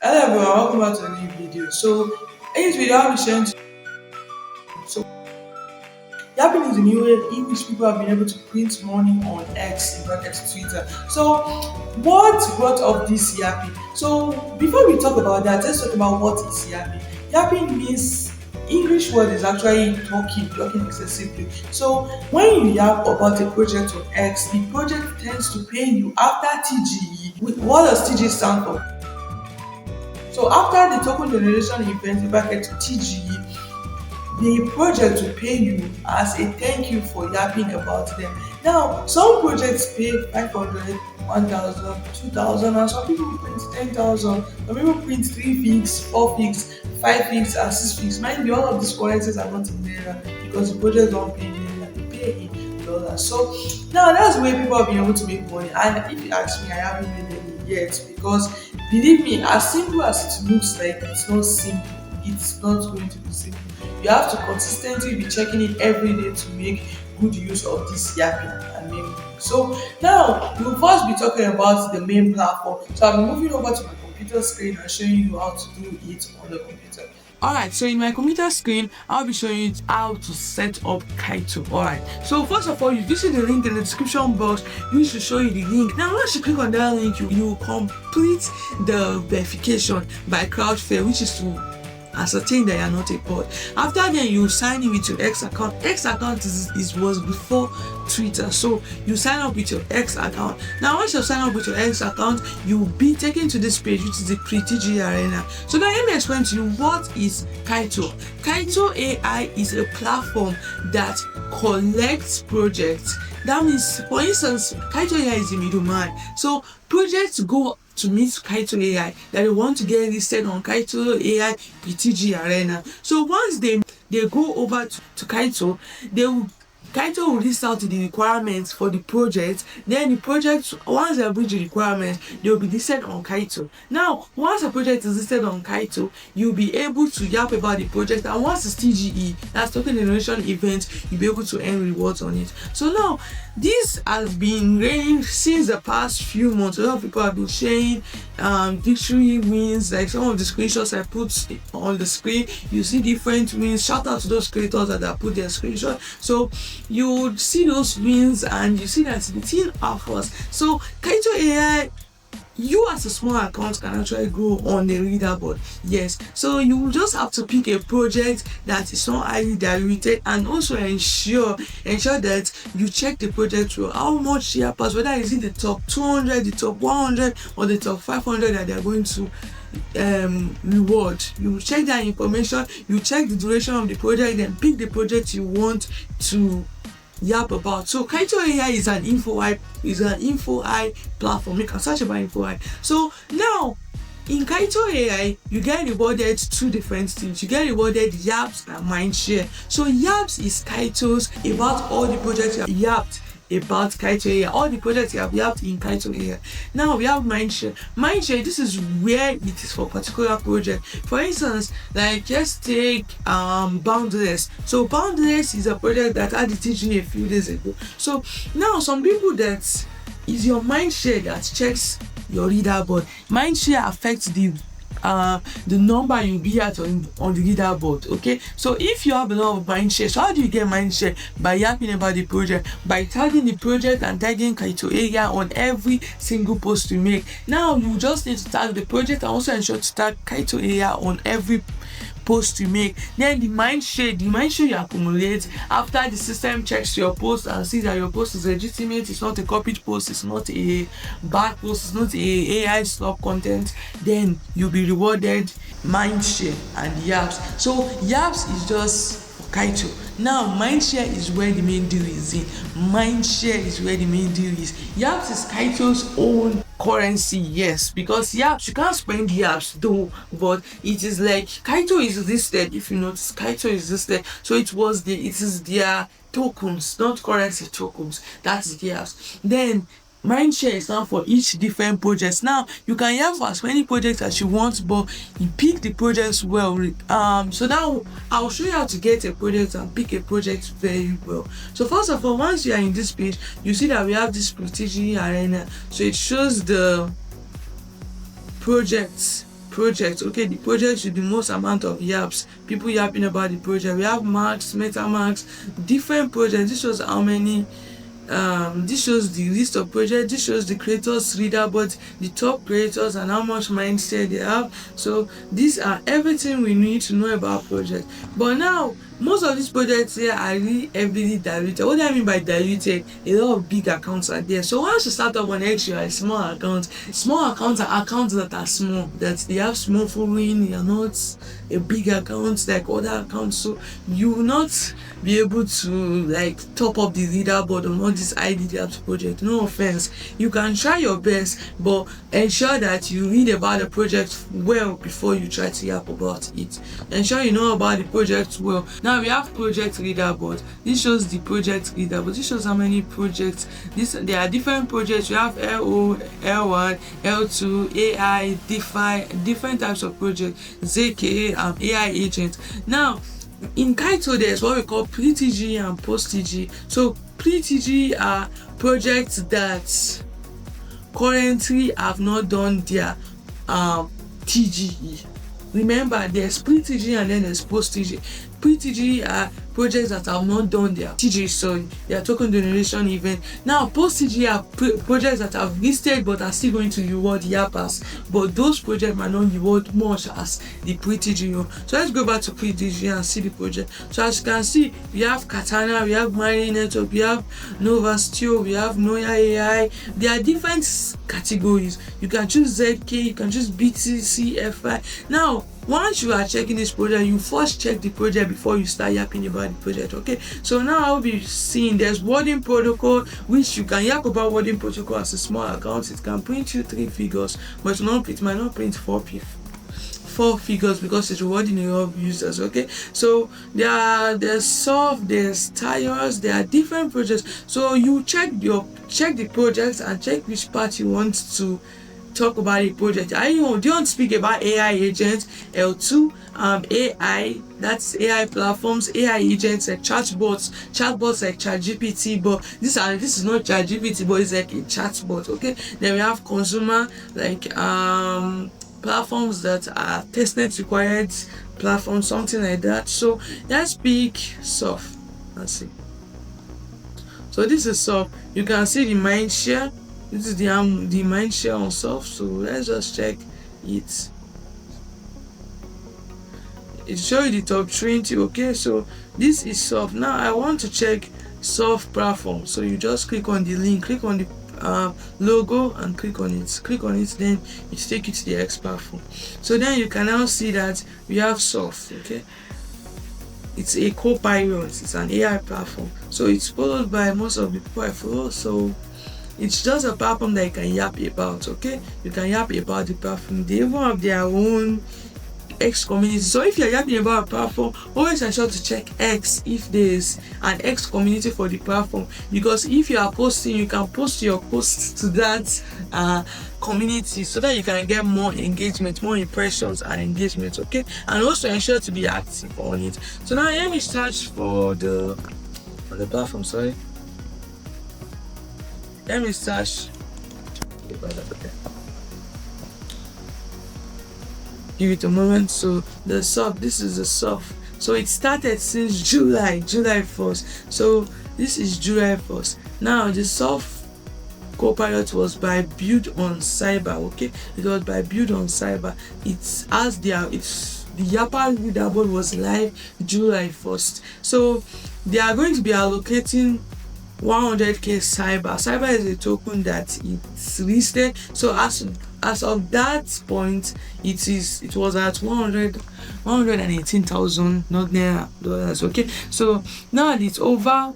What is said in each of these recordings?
Hello everyone, welcome back to a new video. So in this video I'll be sharing so Yapping is a new way in which people have been able to print money on X in brackets Twitter. So what brought up this yapping? So before we talk about that, let's talk about what is yapping. Yapping means English word is actually talking excessively. So when you yap about a project on X, the project tends to pay you after TGE. What does TGE stand for? So after the token generation event in bracket TGE, the project will pay you as a thank you for yapping about them. Now, some projects pay 500, 1,000, 2,000, and some people print 10,000. Some people print 3 figs, 4 figs, 5 figs, and 6 figs. Mind you, all of these currencies are not in naira because the project don't pay in naira, they pay in dollars. So now that's the way people have been able to make money. And if you ask me, I haven't made any yet because believe me, as simple as it looks like, it's not simple. It's not going to be simple. You have to consistently be checking it every day to make good use of this yapping and make money. So now we'll first be talking about the main platform. So I'll be moving over to my computer screen and showing you how to do it on the computer. Alright, so in my computer screen, I'll be showing you how to set up Kaito. Alright, so first of all, you visit the link in the description box, which will show you the link. Now, once you click on that link, you complete the verification by Crowdfair, which is to ascertain that you are not a bot. After then, you sign in with your X account. X account was before Twitter, so you sign up with your X account. Now once you sign up with your X account, you'll be taken to this page, which is the pre-TG arena. So now let me explain to you what is Kaito. Kaito AI is a platform that collects projects. That means, for instance, Kaito AI is the middleman, so projects go to meet Kaito AI that they want to get listed on Kaito AI PTG Arena. So once they go over to Kaito, Kaito will list out the requirements for the project. Then the project, once they bridge the requirements, they will be listed on Kaito. Now, once a project is listed on Kaito, you'll be able to yap about the project. And once it's TGE, that's token generation event, you'll be able to earn rewards on it. So now, this has been reigning since the past few months. A lot of people have been sharing victory wins, like some of the screenshots I put on the screen. You see different wins. Shout out to those creators that have put their screenshot. So you would see those wins and you see that the team offers. So Kaito AI, you as a small account can actually grow on the leaderboard. Yes, so you just have to pick a project that is not highly diluted, and also ensure that you check the project through how much they are passed, whether is it the top 200, the top 100, or the top 500 that they are going to reward. You check that information, you check the duration of the project, then pick the project you want to yap about. So Kaito AI is an info eye platform. You can search about info eye. So now in Kaito AI, you get rewarded 2 different things. You get rewarded yaps and mindshare. So yaps is Kaito's about all the projects you have yapped about Kaito AI, all the projects you have yapped in Kaito AI. Now we have mindshare. Mindshare, this is where it is for particular project. For instance, like just take Boundless. So Boundless is a project that had the teaching a few days ago. So now some people, that is your mindshare that checks your leaderboard. Mindshare affects the number you'll be at on the leaderboard. Okay, so if you have a lot of mindshare, so how do you get mindshare? By yapping about the project, by tagging the project and tagging Kaito AI on every single post you make. Now you just need to tag the project and also ensure to tag Kaito AI on every post you make. Then the mindshare you accumulate after the system checks your post and sees that your post is legitimate, it's not a copied post, it's not a bad post, it's not a AI slop content, then you'll be rewarded mindshare and yaps. So yaps is just Kaito. Now mindshare is where the main deal is in. Mindshare is where the main deal is. Yaps is Kaito's own currency, yes, because yaps, you can't spend yaps though, but it is like Kaito is listed. If you notice, Kaito is listed, so it is their tokens, not currency tokens. That's the yaps. Then mindshare is now for each different projects. Now you can have for as many projects as you want, but you pick the projects well. So now I'll show you how to get a project and pick a project very well. So first of all, once you are in this page, you see that we have this PTG arena. So it shows the projects project. Okay, the project with the most amount of yaps, people yapping about the project. We have marks, meta marks, different projects. This shows how many this shows the list of projects, this shows the creators leaderboard, the top creators and how much mindset they have. So these are everything we need to know about projects. But now most of these projects here are really heavily diluted. What do I mean by diluted? A lot of big accounts are there. So once you start up on X, you are a small account. Small accounts are accounts that are small, that they have small following. They are not a big account like other accounts. So you will not be able to like top up the leaderboard on all this ID apps project. No offense. You can try your best, but ensure that you read about the project well before you try to yap about it. Ensure you know about the project well. Now we have project leaderboard. This shows the project leaderboard. This shows how many projects. There are different projects. We have LO, L1, L2, AI, DeFi, different types of projects, ZK, AI agent. Now in Kaito, there's what we call pre-TG and post-TG. So pre-TG are projects that currently have not done their TGE. Remember, there's pre-TG and then there's post-TG. Pre-TG are projects that have not done their TG, so their token generation event. Now, post-TG are projects that have listed but are still going to reward yappers, but those projects might not reward much as the pre-TG. So let's go back to pre-TG and see the project. So as you can see, we have Katana, we have Mining Network, we have Nova Steel, we have Noya AI. There are different categories. You can choose ZK, you can choose BTC, FI. Now, once you are checking this project, you first check the project before you start yapping about the project. Okay, so now I'll be seeing there's wording protocol, which you can yap about wording protocol as a small account. It can print you 3 figures, but it might not print 4 figures because it's rewarding a lot of users. Okay, so there's soft, there's tires, there are different projects. So you check the projects and check which part you want to talk about a project. Do you want to speak about AI agents, L2, AI, that's AI platforms, AI agents like chatbots like ChatGPT, but this is not ChatGPT, but it's like a chatbot. Okay, then we have consumer like platforms that are testnet required platforms, something like that. So let's pick soft. Let's see. So this is soft. You can see the mind share. This is the mind share on soft. So let's just check it. It shows you the top 20. Okay, so this is soft. Now I want to check soft platform. So you just click on the link, click on the logo and click on it, then it takes you to the X platform. So then you can now see that we have soft. Okay, it's a co-pilot, it's an AI platform, so it's followed by most of the people I follow. So it's just a platform that you can yap about. Okay, you can yap about the platform. They even have their own X community. So if you're yapping about a platform, always ensure to check X if there's an X community for the platform, because if you are posting, you can post your posts to that community so that you can get more engagement, more impressions and engagement. Okay, and also ensure to be active on it. So now let me search for the platform. Sorry, let me search. Okay. Give it a moment. So the soft, this is the soft. So it started since July 1st. So this is July 1st. Now the soft Copilot was by Build on Cyber. Okay, it was by Build on Cyber. It's the Yappa leaderboard was live July 1st. So they are going to be allocating 100k cyber. Cyber is a token that it's listed. So as of that point, it was at 118,000 dollars. Okay, so now it's over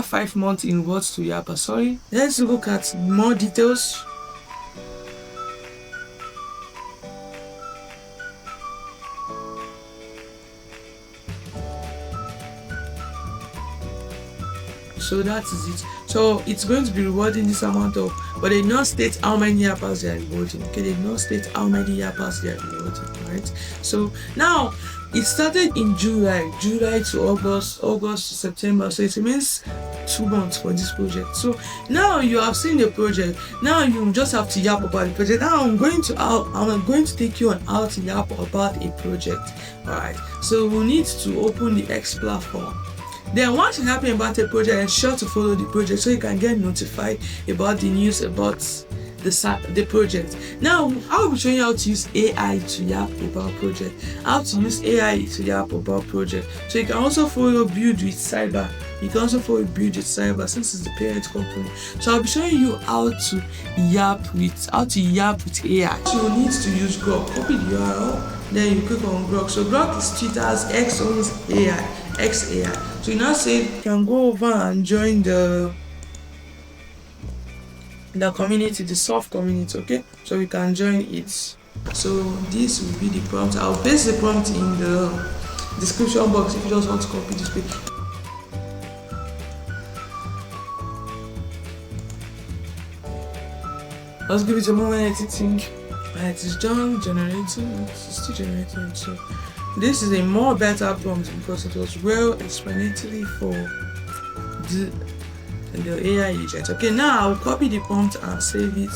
5 months in rewards to Yappa. Sorry, let's look at more details. So that is it. So it's going to be rewarding this amount of but they did not state how many yappers they are rewarding. Okay, they did not state how many yappers they are rewarding, right? So now it started in July to August to September. So it remains 2 months for this project. So now you have seen the project. Now you just have to yap about the project. Now I'm going to take you on how to yap about a project. Alright. So we need to open the X platform. Then once you're happy about a project, ensure to follow the project so you can get notified about the news about the project. Now I will be showing you how to use AI to yap about project. How to use AI to yap about project. So you can also follow Build with Cyber. You can also follow Build with Cyber since it's the parent company. So I'll be showing you how to yap with AI. So you need to use Grok. Copy the URL, then you click on Grok. So Grok is Twitter's X owns AI. XAI. So you now say you can go over and join the community, the soft community, okay? So we can join it. So this will be the prompt. I'll paste the prompt in the description box if you just want to copy this page. Let's give it a moment, I think. It is done generating, it's still generating. So this is a more better prompt because it was well explanatory for the AI agent. Okay, now I'll copy the prompt and save it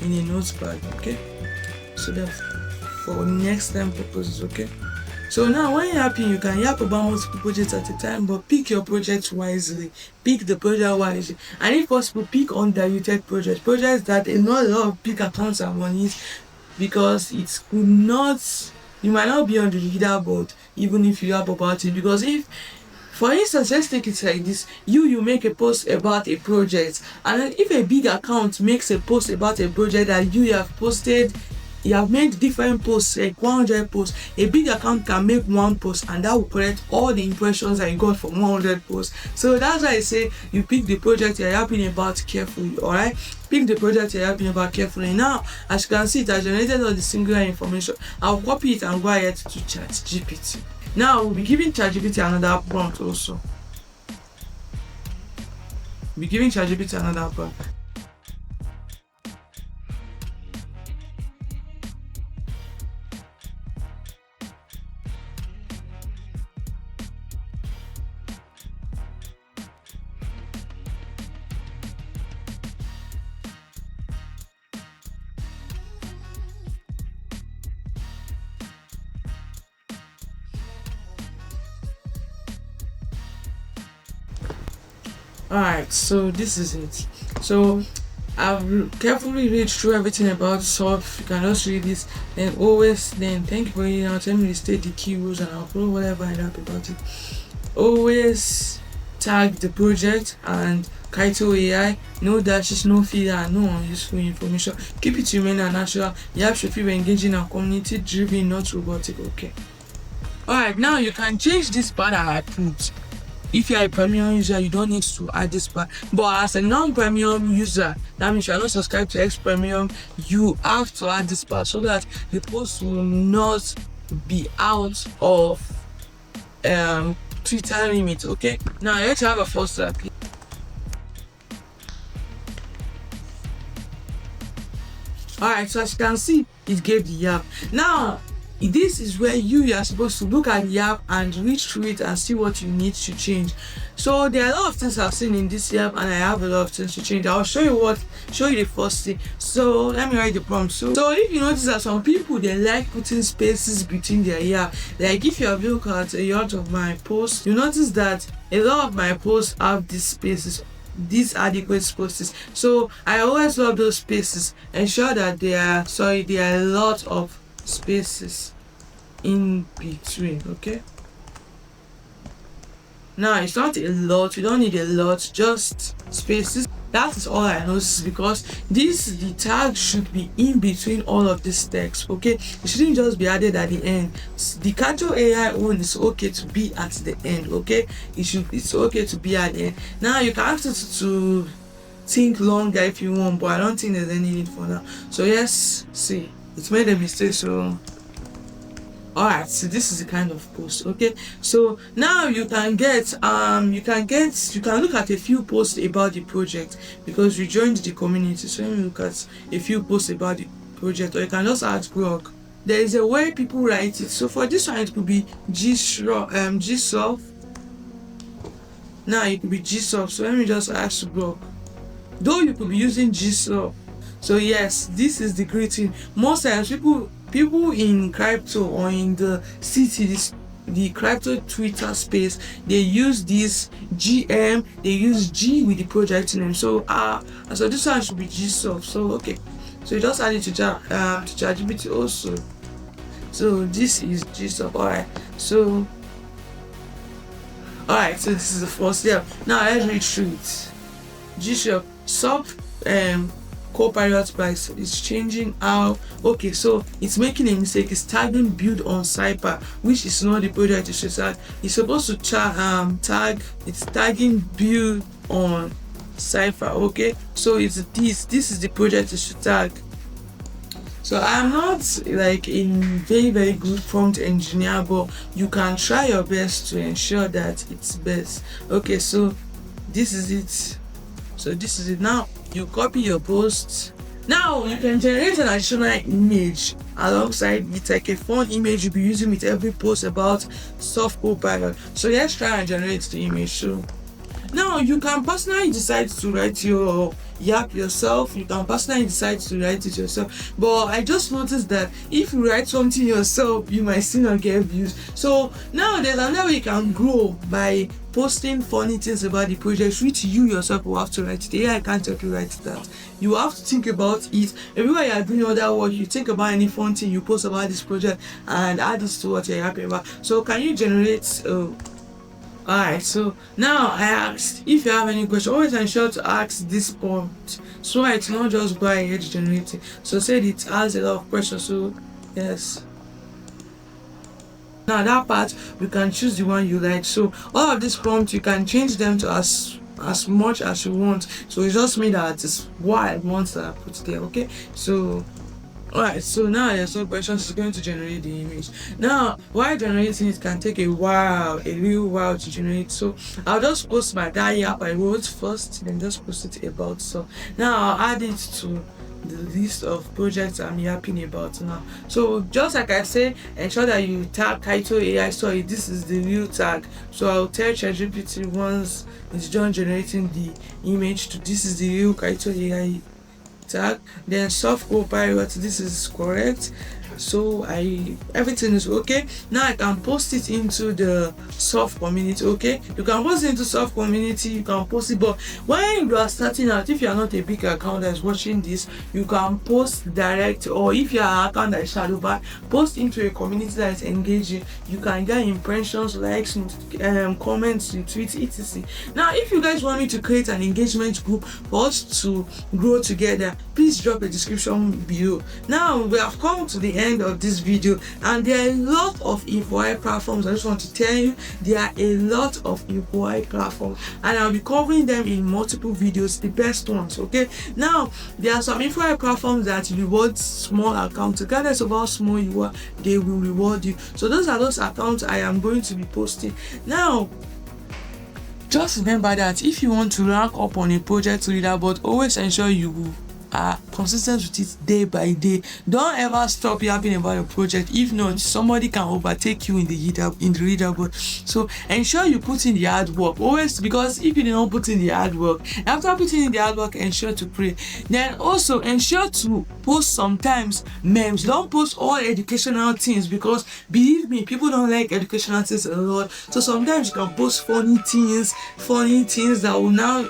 in a notepad. Okay, so that for next time purposes. Okay, so now when you're yapping, you can yap about multiple projects at a time, but pick your project wisely. Pick the project wisely, and if possible, pick undiluted projects that not a lot of big accounts are on it, because it could not. You might not be on the leaderboard even if you yap about it, because if, for instance, let's take it like this: you make a post about a project, and then if a big account makes a post about a project that you have posted, you have made different posts, like 100 posts. A big account can make one post and that will collect all the impressions that you got from 100 posts. So that's why I say you pick the project you're yapping about carefully. Alright, pick the project you're yapping about carefully. Now, as you can see, it has generated all the singular information. I'll copy it and go ahead to ChatGPT. Now we'll be giving ChatGPT another prompt also. We'll be giving ChatGPT another prompt. Alright, so this is it. So I've carefully read through everything about SOF. You can just read this. Then thank you for reading out. Let me state the key rules and I'll follow whatever I wrap about it. Always tag the project and Kaito AI, no dashes, no feeder, and no unuseful information. Keep it humane and natural. Yap should feel engaging and community driven, not robotic. Okay. Alright, now you can change this part and I put. If you are a premium user, you don't need to add this part. But as a non-premium user, that means you are not subscribed to X Premium, you have to add this part so that the post will not be out of Twitter limit. Okay. Now let's have a first step. Alright, so as you can see, it gave the yap. Now this is where you are supposed to look at the app and read through it and see what you need to change. So there are a lot of things I've seen in this app and I have a lot of things to change. I'll show you the first thing. So let me write the prompt. So if you notice that some people, they like putting spaces between their app. Like if you have looked at a lot of my posts, you notice that a lot of my posts have these spaces, these adequate spaces. So I always love those spaces. Ensure that there are a lot of spaces in between. Okay, now it's not a lot, you don't need a lot, just spaces. That is all I noticed, because the tag should be in between all of this text. Okay, it shouldn't just be added at the end. The casual AI one is okay to be at the end. Okay, it's okay to be at the end. Now you can ask it to think longer if you want, but I don't think there's any need for that. So yes, see, it's made a mistake, so All right, so this is the kind of post. Okay, so now you can look at a few posts about the project because you joined the community. So you look at a few posts about the project, or you can just ask Grok. There is a way people write it. So for this one, it could be GSoft. Now it could be GSoft. So let me just ask Grok. Though you could be using GSoft. So yes, this is the great thing. Most times people in crypto or in the city, the crypto Twitter space, they use this GM, they use G with the project name. So so this one should be GSoft. So okay. So you just add it to ChatGPT also. So this is GSoft. Alright, so this is the first step. Now let's read through it. GSoft soft Copilot price is changing how. Okay, so it's making a mistake. It's tagging build on Cypher, which is not the project it should tag. It's supposed to tag. It's tagging build on Cypher. Okay, so it's this is the project it should tag. So I'm not like a very good prompt engineer, but you can try your best to ensure that it's best. Okay, so this is it. So this is it. Now you copy your post. Now you can generate an additional image alongside it, like a fun image you'll be using with every post about soft Copilot. So let's try and generate the image. So now you can personally decide to write your yap yourself. You can personally decide to write it yourself. But I just noticed that if you write something yourself, you might still not get views. So now there's another way you can grow by posting funny things about the project, which you yourself will have to write it. The AI can't help you write that. You have to think about it. Everywhere you are doing other work, you think about any fun thing you post about this project and add this to what you're happy about. So can you generate alright, so now I asked if you have any question, always ensure to ask this prompt so it's not just go ahead generating. So said it has a lot of questions, so yes. Now that part we can choose the one you like. So all of these prompts you can change them to as much as you want. So it's just me that is what I want to put there. Okay, so alright, so now there's no questions. It's going to generate the image. Now while generating it can take a real while to generate. So I'll just post that app I wrote first, then just post it about. So now I'll add it to the list of projects I'm yapping about now. So just like I say, ensure that you tag Kaito AI story. This is the real tag. So I'll tell ChatGPT once it's done generating the image to this is the real Kaito AI tag. Then soft Copilot, this is correct. So everything is okay. Now I can post it into the soft community. Okay, you can post it into soft community, you can post it, but when you are starting out, if you are not a big account that's watching this, you can post direct, or if you are an account that is shadow ban, post into a community that is engaging. You can get impressions, likes, comments, retweets, etc. Now if you guys want me to create an engagement group for us to grow together, please drop a description below. Now we have come to the end of this video, and there are a lot of InfoI platforms. I just want to tell you there are a lot of InfoI platforms, and I'll be covering them in multiple videos, the best ones. Okay, now there are some InfoI platforms that reward small accounts. Regardless of how small you are, they will reward you. So those are those accounts I am going to be posting. Now just remember that if you want to rank up on a project leaderboard, always ensure you are consistent with it day by day. Don't ever stop yapping about your project. If not, somebody can overtake you in the leaderboard. So ensure you put in the hard work always, because if you don't put in the hard work, after putting in the hard work, ensure to pray. Then also ensure to post sometimes memes. Don't post all educational things, because believe me, people don't like educational things a lot. So sometimes you can post funny things that will now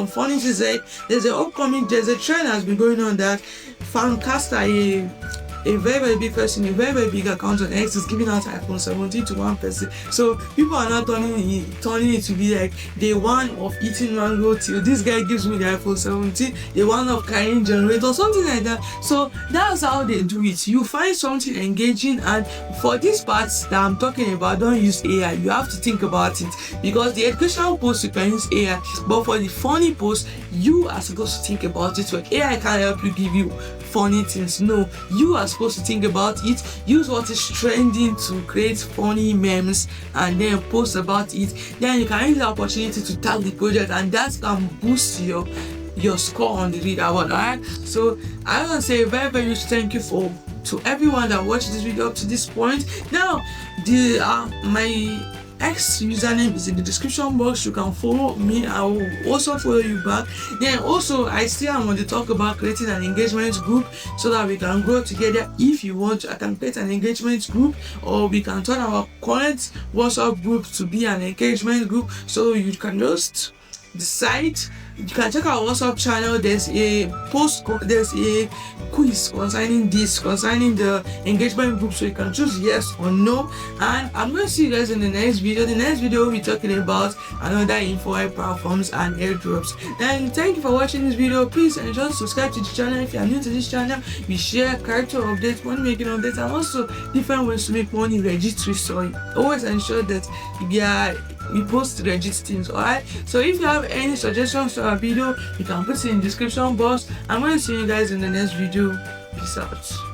funny to say, there's a trend has been going on that Fancaster, a very big person, a very big account on X, is giving out iPhone 17 to one person. So people are not turning it to be like the one of eating mango till this guy gives me the iPhone 17, the one of carrying generator, something like that. So that's how they do it. You find something engaging, and for these parts that I'm talking about, don't use AI. You have to think about it, because the educational post you can use AI, but for the funny post, you are supposed to think about it. So AI can help you give you funny things. No, you are supposed to think about it, use what is trending to create funny memes and then post about it. Then you can use the opportunity to tag the project, and that can boost your score on the leaderboard. Alright, so I want to say a very, very huge thank you to everyone that watched this video up to this point. Now, the my X username is in the description box. You can follow me. I will also follow you back. Then also, I still am on the talk about creating an engagement group so that we can grow together. If you want, I can create an engagement group, or we can turn our current WhatsApp group to be an engagement group. So you can just decide. You can check our WhatsApp channel. There's a quiz concerning the engagement group, so you can choose yes or no. And I'm going to see you guys in the next video. The next video will be talking about another info platforms and airdrops. Then thank you for watching this video. Please ensure to subscribe to the channel if you are new to this channel. We share character updates, money making updates, and also different ways to make money registry. So always ensure that we post legit things. Alright, so if you have any suggestions to our video, you can put it in the description box. I'm going to see you guys in the next video. Peace out.